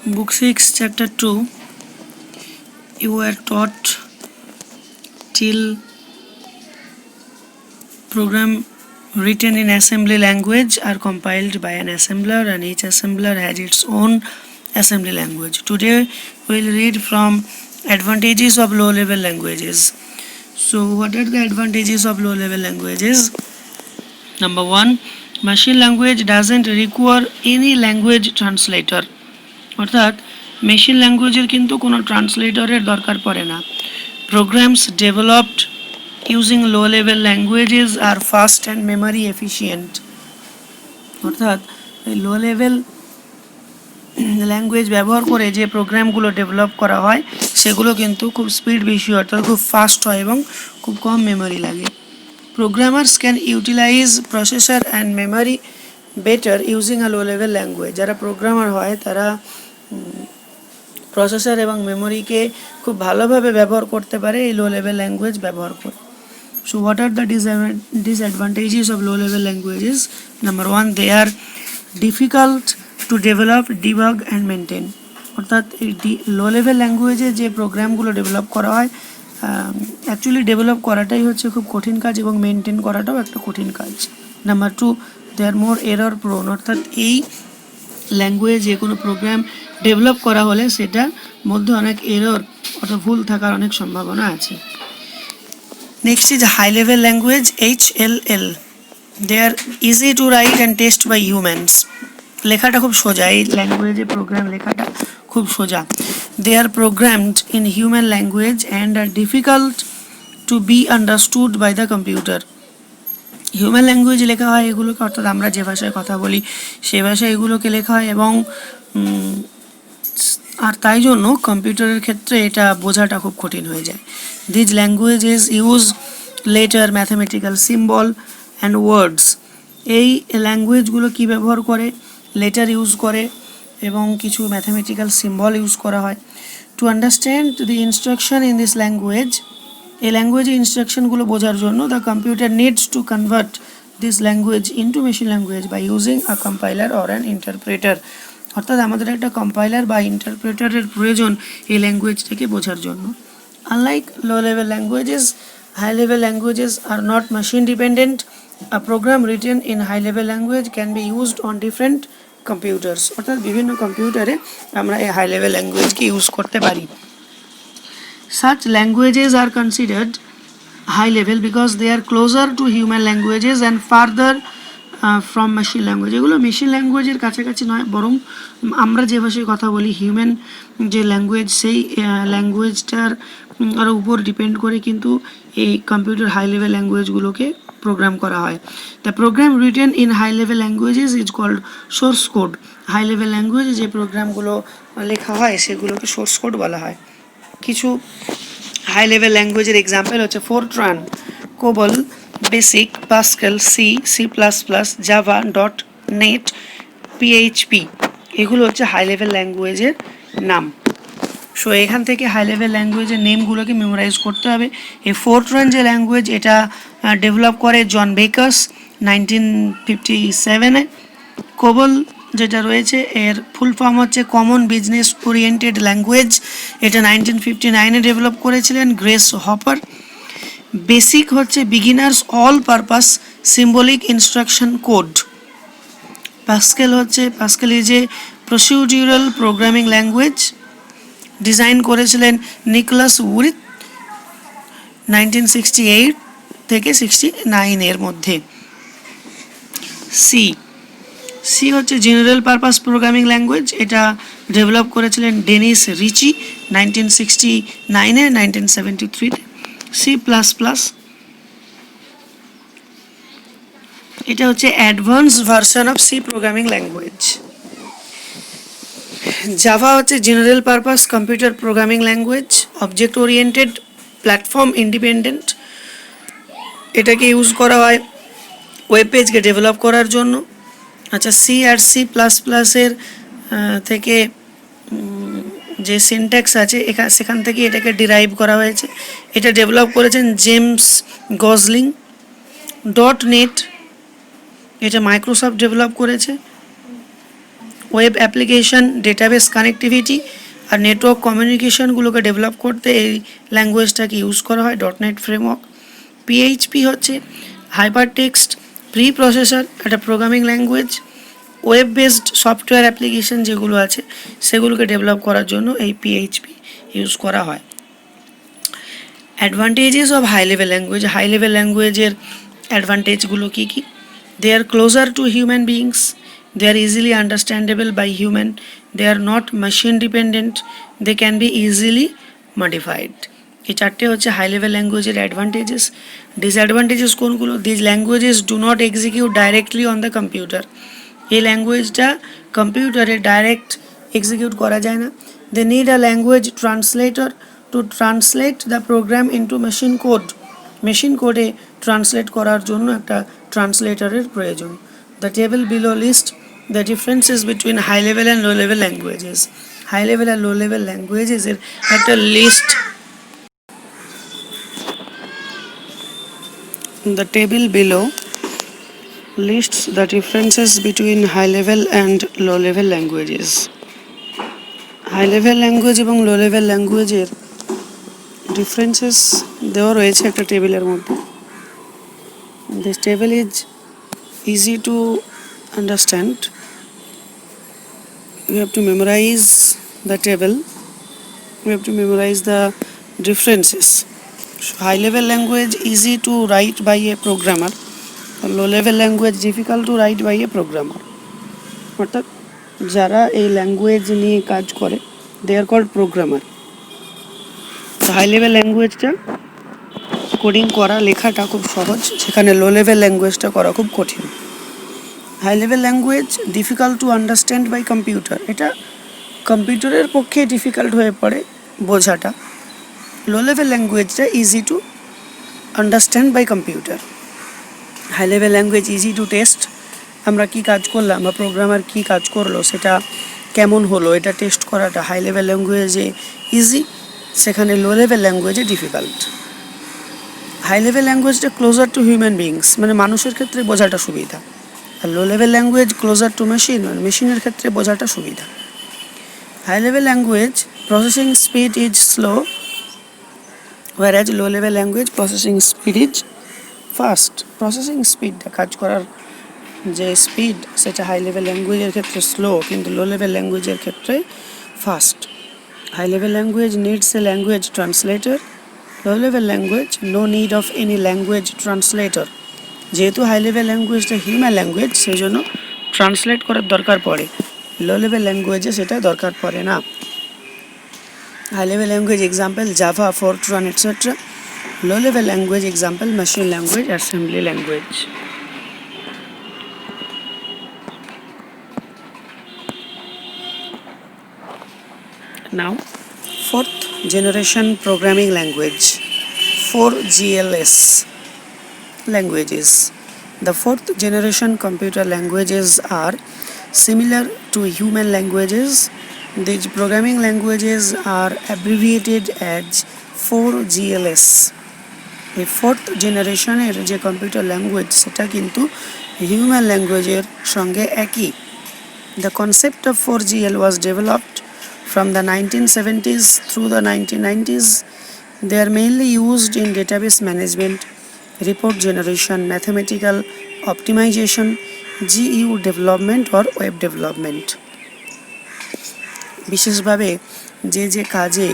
Book 6, Chapter 2. You were taught till program written in assembly language are compiled by an assembler, and each assembler has its own assembly language. Today we will read from advantages of low level languages. So what are the advantages of low level languages? Number 1, machine language doesn't require any language translator. অর্থাৎ machine ল্যাঙ্গুয়েজের কিন্তু কোনো ট্রান্সলেটরের দরকার পড়ে না। Programs developed using low level languages R fast and memory efficient. অর্থাৎ এই লো level language ব্যবহার করে যে প্রোগ্রামগুলো ডেভেলপ করা হয় সেগুলো কিন্তু খুব স্পিড বেশি, অর্থাৎ খুব ফাস্ট হয় এবং খুব কম মেমোরি লাগে। Programmers can utilise processor and memory better using a low level language. যারা প্রোগ্রামার হয় তারা প্রসেসর এবং মেমোরিকে খুব ভালোভাবে ব্যবহার করতে পারে এই লো লেভেল ল্যাঙ্গুয়েজ ব্যবহার করে। So what are the disadvantages of low level languages? Number 1, they are difficult to develop, debug and maintain. অর্থাৎ এই লো লেভেল ল্যাঙ্গুয়েজে যে প্রোগ্রামগুলো ডেভেলপ করা হয় অ্যাকচুয়ালি ডেভেলপ করাটাই হচ্ছে খুব কঠিন কাজ এবং মেনটেন করাটাও একটা কঠিন কাজ। নাম্বার 2, দে আর মোর এরর প্রোন। অর্থাৎ এই ল্যাঙ্গুয়েজে কোনো প্রোগ্রাম ডেভেলপ করা হলে সেটার মধ্যে অনেক এরর অর্থাৎ ভুল থাকার অনেক সম্ভাবনা আছে। Next is high level language, HLL। They are easy to write and test by humans. লেখাটা খুব সোজা, এই ল্যাঙ্গুয়েজে প্রোগ্রাম লেখাটা খুব সোজা। They are programmed in human language and are difficult to be understood by the computer. Human language লেখা হয় এগুলোকে, অর্থাৎ আমরা যে ভাষায় কথা বলি সে ভাষায় এগুলোকে লেখা হয় এবং আর তাই জন্য কম্পিউটারের ক্ষেত্রে এটা বোঝাটা খুব কঠিন হয়ে যায়। These languages use letter, mathematical symbol and words. এই ল্যাঙ্গুয়েজগুলো কি ব্যবহার করে? লেটার ইউজ করে এবং কিছু ম্যাথামেটিক্যাল সিম্বল ইউজ করা হয়। To understand the instruction in this language, এই ল্যাঙ্গুয়েজের ইনস্ট্রাকশনগুলো বোঝার জন্য the computer needs to convert this language into machine language by using a compiler or an interpreter. অর্থাৎ আমাদের একটা কম্পাইলার বা ইন্টারপ্রেটারের প্রয়োজন এই ল্যাঙ্গুয়েজটাকে বোঝার জন্য। Unlike low level languages, high level languages are not machine dependent. A program written in high level language can be used on different computers. অর্থাৎ বিভিন্ন কম্পিউটারে আমরা এই হাই লেভেল ল্যাঙ্গুয়েজকে ইউজ করতে পারি। Such languages are considered high level because they are closer to human languages and farther from machine language. এগুলো machine ল্যাঙ্গুয়েজের কাছাকাছি নয়, বরং আমরা যে ভাষায় কথা বলি হিউম্যান যে ল্যাঙ্গুয়েজ সেই ল্যাঙ্গুয়েজটার উপর ডিপেন্ড করে কিন্তু এই কম্পিউটার হাই লেভেল ল্যাঙ্গুয়েজগুলোকে প্রোগ্রাম করা হয়। The program written in high level languages is called source code. High level ল্যাঙ্গুয়েজে যে প্রোগ্রামগুলো লেখা হয় সেগুলোকে সোর্স কোড বলা হয়। কিছু হাই লেভেল ল্যাঙ্গুয়েজের এক্সাম্পল হচ্ছে Fortran, COBOL, basic, pascal, C++, Java, .NET, PHP। এগুলো হচ্ছে হাই লেভেল ল্যাঙ্গুয়েজের নাম। সো এখান থেকে হাই লেভেল ল্যাঙ্গুয়েজের নেমগুলোকে মেমোরাইজ করতে হবে। এই ফোরট্রান যে ল্যাঙ্গুয়েজ এটা ডেভেলপ করে জন বেকার্স 1957-এ। কোবল যেটা রয়েছে এর ফুল ফর্ম হচ্ছে কমন বিজনেস ওরিয়েন্টেড ল্যাঙ্গুয়েজ, এটা 1959-এ ডেভেলপ করেছিলেন গ্রেস হপার। বেসিক হচ্ছে beginners all purpose symbolic instruction code. Pascal is a procedural programming language, design করেছিলেন নিকোলাস উইথ 1968 থেকে 69-এর মধ্যে। সি হচ্ছে জেনারেল পারপাস প্রোগ্রামিং ল্যাঙ্গুয়েজ, এটা ডেভেলপ করেছিলেন ডেনিস রিচি 1969-এ 1973-তে। C++, এটা হচ্ছে advance version of C programming language. Java হচ্ছে general purpose computer programming language, object oriented, platform independent. এটাকে ইউজ করা হয় ওয়েব পেজকে ডেভেলপ করার জন্য। আচ্ছা, সি আর C++-এর থেকে যে সিনট্যাক্স আছে সেখান থেকে এটাকে ডিরাইভ করা হয়েছে। এটা ডেভেলপ করেছেন জেমস গজলিং। .NET এটা মাইক্রোসফট ডেভেলপ করেছে। ওয়েব অ্যাপ্লিকেশন, ডেটাবেস কানেক্টিভিটি আর নেটওয়ার্ক কমিউনিকেশনগুলোকে ডেভেলপ করতে এই ল্যাঙ্গুয়েজটাকে ইউজ করা হয় ডটনেট ফ্রেমওয়ার্ক। পিএইচপি হচ্ছে হাইপার টেক্সট প্রি প্রসেসর, একটা programming language. Web based software application যেগুলো আছে সেগুলোকে ডেভেলপ করার জন্য এই পিএইচপি ইউজ করা হয়। Advantages of high level language, high level ল্যাঙ্গুয়েজের অ্যাডভান্টেজগুলো কী কী? They are closer to human beings, they are easily understandable by human, they are not machine dependent, they can be easily modified. এই চারটে হচ্ছে high level ল্যাঙ্গুয়েজের advantages. Disadvantages কোনগুলো? These languages do not execute directly on the computer, এই ল্যাঙ্গুয়েজটা কম্পিউটারে direct execute করা যায় না। They need a language translator to translate the program into machine code, machine কোডে ট্রান্সলেট করার জন্য একটা ট্রান্সলেটরের প্রয়োজন। The table below lists the differences between high level and low level languages. High level and low level languages এর একটা list. The table below lists the differences between high level and low level languages. High level language এবং low level language এর differences দেওয়া রয়েছে একটা টেবিলের মধ্যে। This table is easy to understand. You have to memorize the table, you have to memorize the differences. So high level language easy to write by a programmer, low level language difficult to write by a programmer. অর্থাৎ যারা এই language নিয়ে কাজ করে they are called programmer. তো high level ল্যাঙ্গুয়েজটা coding করা লেখাটা খুব সহজ, সেখানে লো লেভেল ল্যাঙ্গুয়েজটা করা খুব কঠিন। High level language difficult to understand by computer, এটা কম্পিউটারের পক্ষে ডিফিকাল্ট হয়ে পড়ে বোঝাটা। লো লেভেল ল্যাঙ্গুয়েজটা easy to understand by computer. High level language easy to test, আমরা কি কাজ করলাম বা প্রোগ্রামার কি কাজ করলো সেটা কেমন হলো এটা টেস্ট করাটা হাই লেভেল ল্যাঙ্গুয়েজে ইজি, সেখানে লো লেভেল ল্যাঙ্গুয়েজে ডিফিকাল্ট। হাই লেভেল ল্যাঙ্গুয়েজটা ক্লোজার টু হিউম্যান বিংস, মানে মানুষের ক্ষেত্রে বোঝাটা সুবিধা। আর low level language closer to machine, মানে মেশিনের ক্ষেত্রে বোঝাটা সুবিধা। High level language processing speed is slow, whereas low level language processing speed is fast. Processing স্পিডটা কাজ করার যে স্পিড সেটা হাই লেভেল ল্যাঙ্গুয়েজের ক্ষেত্রে স্লো, কিন্তু লো লেভেল ল্যাঙ্গুয়েজের ক্ষেত্রে fast. High level language needs a language translator, low level language no need of any language translator. যেহেতু হাই লেভেল ল্যাঙ্গুয়েজটা হিউম্যান ল্যাঙ্গুয়েজ সেই জন্য ট্রান্সলেট করার দরকার পড়ে, লো লেভেল ল্যাঙ্গুয়েজে সেটা দরকার পড়ে না। High level language example Java, Fortran etcetera. Low level language example machine language, assembly language. Now, fourth generation programming language, 4GLS languages. The fourth generation computer languages are similar to human languages. These programming languages are abbreviated as 4GLS. এই fourth জেনারেশনের যে computer language সেটা কিন্তু human ল্যাঙ্গুয়েজের সঙ্গে একই। The concept of 4GL was developed from the 1970s through the 1990s. They are mainly used in database management, report generation, mathematical optimization, GU development or web development. বিশেষভাবে যে যে কাজে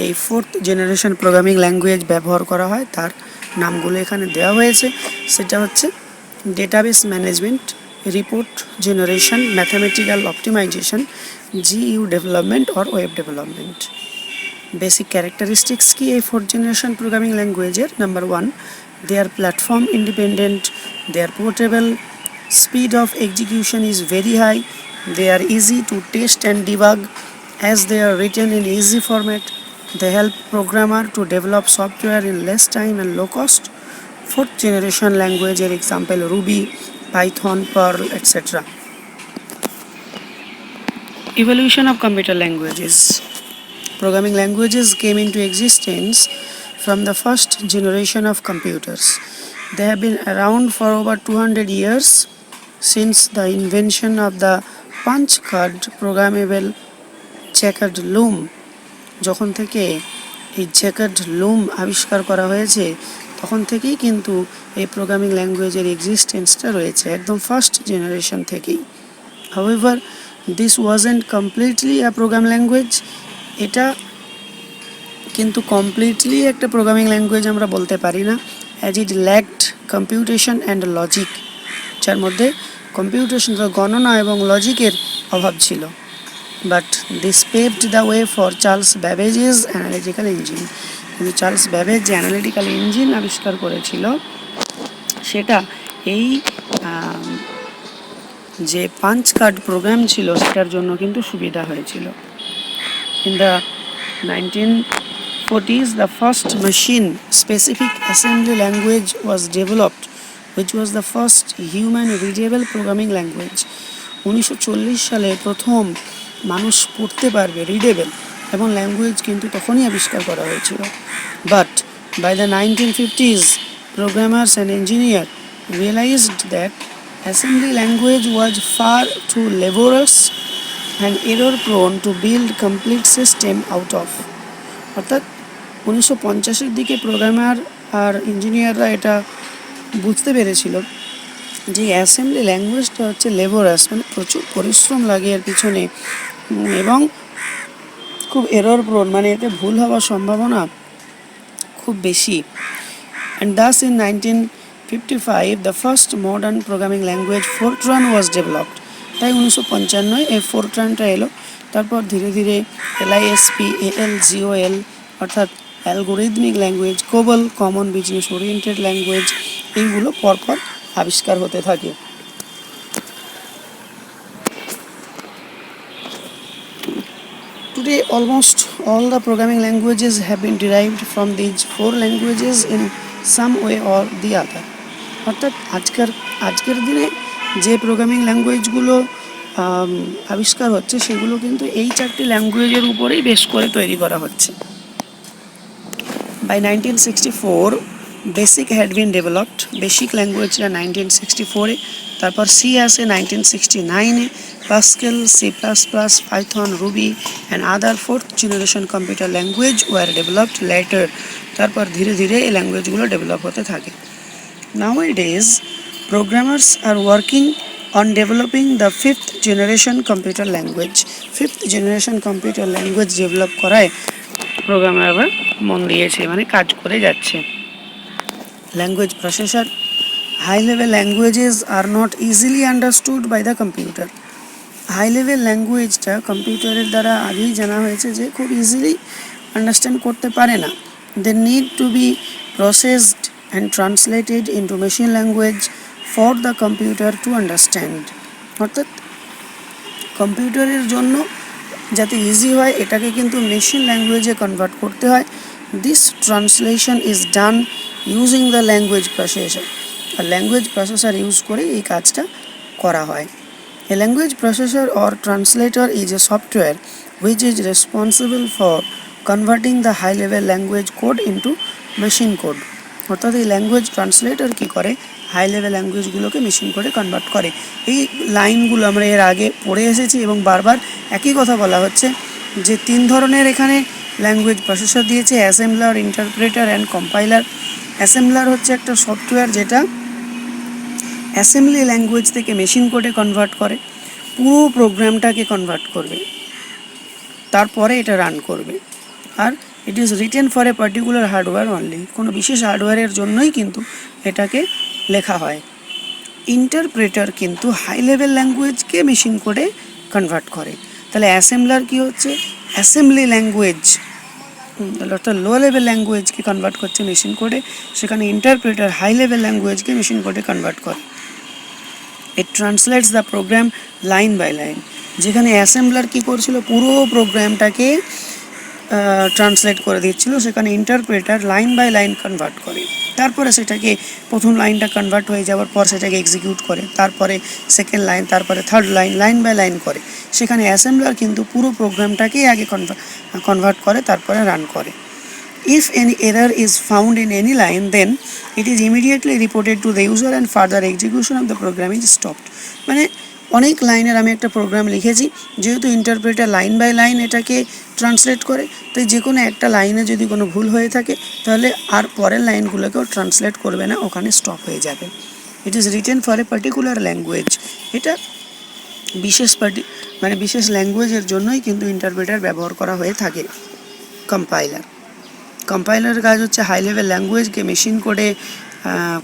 এই fourth generation programming language ব্যবহার করা হয় তার নামগুলো এখানে দেওয়া হয়েছে, সেটা হচ্ছে database management, report generation, mathematical optimisation, GU development or web development. Basic characteristics কি এই ফোর্থ জেনারেশন প্রোগ্রামিং ল্যাঙ্গুয়েজের? Number 1, they are platform independent, they are portable, speed of execution is very high, they are easy to test and debug as they are written in easy format, they help programmer to develop software in less time and low cost. Fourth generation language example Ruby, Python, Perl, etc. Evolution of computer languages. Programming languages came into existence from the first generation of computers. They have been around for over 200 years since the invention of the punch card programmable Jacquard loom, যখন থেকে এই chequered লুম আবিষ্কার করা হয়েছে তখন থেকেই কিন্তু এই প্রোগ্রামিং ল্যাঙ্গুয়েজের এক্সিস্টেন্সটা রয়েছে, একদম ফার্স্ট জেনারেশন থেকেই। However this wasn't completely a programme language, এটা কিন্তু কমপ্লিটলি একটা প্রোগ্রামিং ল্যাঙ্গুয়েজ আমরা বলতে পারি না, as it lacked computation and logic, যার মধ্যে কম্পিউটেশন গণনা এবং লজিকের অভাব ছিল। But this paved the way for Charles Babbage's analytical engine, কিন্তু চার্লস ব্যাবেজ যে অ্যানালিটিক্যাল ইঞ্জিন আবিষ্কার করেছিল সেটা এই যে পাঞ্চ কার্ড প্রোগ্রাম ছিল সেটার জন্য কিন্তু সুবিধা হয়েছিল। In the 1940s, the first machine-specific assembly language was developed, which was the first human-readable programming language. 1940 সালে প্রথম মানুষ পড়তে পারবে রিডেবল এবং ল্যাঙ্গুয়েজ কিন্তু তখনই আবিষ্কার করা হয়েছিল। But by the 1950s, programmers and engineers realized that assembly language was far too laborious and error-prone to build complete system out of. অর্থাৎ 1950-এর দিকে প্রোগ্রামার আর ইঞ্জিনিয়াররা এটা বুঝতে পেরেছিল যে অ্যাসেম্বলি ল্যাঙ্গুয়েজটা হচ্ছে লেবোরাস, মানে প্রচুর পরিশ্রম লাগে এর পিছনে এবং খুব এরর প্রোন, মানে এতে ভুল হওয়ার সম্ভাবনা খুব বেশি। And thus in 1955 the first modern programming language Fortran was developed. তাই 1955 এই ফোরট্রানটা এলো। তারপর ধীরে ধীরে LISP, ALGOL অর্থাৎ algorithmic language, COBOL common business oriented language, এইগুলো পরপর আবিষ্কার হতে থাকে। Today almost all the programming languages have been derived from these four languages in some way or the other. অর্থাৎ আজকের দিনে যে প্রোগ্রামিং ল্যাঙ্গুয়েজগুলো আবিষ্কার হচ্ছে সেগুলো কিন্তু এই চারটি ল্যাঙ্গুয়েজের উপরেই বেশ করে তৈরি করা হচ্ছে। By 1964 BASIC had been developed, BASIC ল্যাঙ্গুয়েজটা 1964-এ, তারপর সি আসে 1969-এ, Pascal, C plus plus, Python, Ruby and other fourth generation computer language were developed later. তারপর ধীরে ধীরে এই ল্যাঙ্গুয়েজগুলো ডেভেলপ হতে থাকে। Nowadays programmers are working on developing the fifth generation computer language. Fifth generation computer language develop করায় programmer আবার মন দিয়েছে, মানে কাজ করে যাচ্ছে। Language processor, high level languages are not easily understood by the computer. High level ল্যাঙ্গুয়েজটা কম্পিউটারের দ্বারা আগেই জানা হয়েছে যে খুব ইজিলি আন্ডারস্ট্যান্ড করতে পারে না। They need to be processed and translated into machine language for the computer to understand. অর্থাৎ কম্পিউটারের জন্য যাতে ইজি হয় এটাকে কিন্তু মেশিন ল্যাঙ্গুয়েজে কনভার্ট করতে হয়। This translation is done using the language processor. আর ল্যাঙ্গুয়েজ প্রসেসর ইউজ করে এই কাজটা করা হয়। A language processor or translator is a software which is responsible for converting the high level language code into machine code. অর্থাৎ এই language translator কী করে, হাই লেভেল ল্যাঙ্গুয়েজগুলোকে মেশিন করে কনভার্ট করে। এই লাইনগুলো আমরা এর আগে পড়ে এসেছি এবং বারবার একই কথা বলা হচ্ছে যে তিন ধরনের এখানে ল্যাঙ্গুয়েজ প্রসেসর দিয়েছে, assembler, interpreter and compiler. Assembler হচ্ছে একটা সফটওয়্যার যেটা অ্যাসেম্বলি ল্যাঙ্গুয়েজ থেকে মেশিন কোডে কনভার্ট করে, পুরো প্রোগ্রামটাকে কনভার্ট করবে, তারপরে এটা রান করবে। আর it is written for a particular hardware only, কোনো বিশেষ হার্ডওয়্যারের জন্যই কিন্তু এটাকে লেখা হয়। ইন্টারপ্রেটার কিন্তু হাই লেভেল ল্যাঙ্গুয়েজকে মেশিন কোডে কনভার্ট করে। তাহলে অ্যাসেম্বলার কী হচ্ছে, অ্যাসেম্বলি ল্যাঙ্গুয়েজ অর্থাৎ লো লেভেল ল্যাঙ্গুয়েজকে কনভার্ট করছে মেশিন কোডে, সেখানে ইন্টারপ্রেটার হাই লেভেল ল্যাঙ্গুয়েজকে মেশিন কোডে কনভার্ট করে। It translates the program line by line. যেখানে অ্যাসেম্বলার কী করছিল, পুরো প্রোগ্রামটাকে ট্রান্সলেট করে দিচ্ছিল, সেখানে interpreter line by line convert করে। তারপরে সেটাকে প্রথম লাইনটা কনভার্ট হয়ে যাওয়ার পর সেটাকে এক্সিকিউট করে, তারপরে সেকেন্ড লাইন, তারপরে third line, line by line করে। সেখানে অ্যাসেম্বলার কিন্তু পুরো প্রোগ্রামটাকেই আগে কনভার্ট করে, তারপরে রান করে। If any error is found in any line then it is immediately reported to the user and further execution of the program is stopped. মানে অনেক লাইনের আমি একটা প্রোগ্রাম লিখেছি, যেহেতু ইন্টারপ্রেটার লাইন বাই লাইন এটাকে ট্রান্সলেট করে, তাই যে কোনো একটা লাইনে যদি কোনো ভুল হয়ে থাকে তাহলে আর পরের লাইনগুলোকেও ট্রান্সলেট করবে না, ওখানে স্টপ হয়ে যাবে। ইট is written for a particular language. এটা বিশেষ ল্যাঙ্গুয়েজের জন্যই কিন্তু ইন্টারপ্রেটার ব্যবহার করা হয়ে থাকে। কম্পাইলারের কাজ হচ্ছে হাই লেভেল ল্যাঙ্গুয়েজকে মেশিন কোডে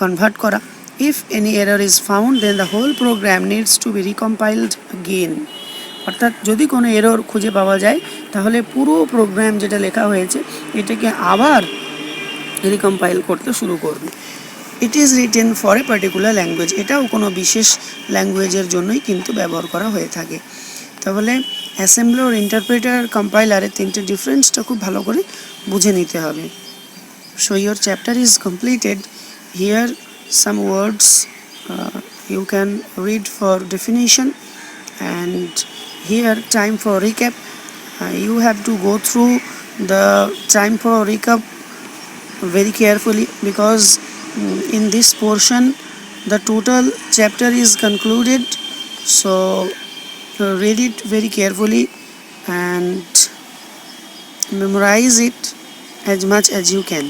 কনভার্ট করা। If any error is found then the whole program needs to be recompiled again. অর্থাৎ যদি কোনো এরর খুঁজে পাওয়া যায় তাহলে পুরো প্রোগ্রাম যেটা লেখা হয়েছে এটাকে আবার রিকম্পাইল করতে শুরু করবে। ইট is written for a particular language, এটাও কোনো বিশেষ ল্যাঙ্গুয়েজের জন্যই কিন্তু ব্যবহার করা হয়ে থাকে। তাহলে অ্যাসেম্বলার, ইন্টারপ্রেটার, কম্পাইলারের তিনটে ডিফারেন্সটা খুব ভালো করে বুঝে নিতে হবে। So your chapter is completed. Here some words you can read for definition, and here time for recap. You have to go through the time for recap very carefully, because in this portion the total chapter is concluded. So read it very carefully and memorize it as much as you can.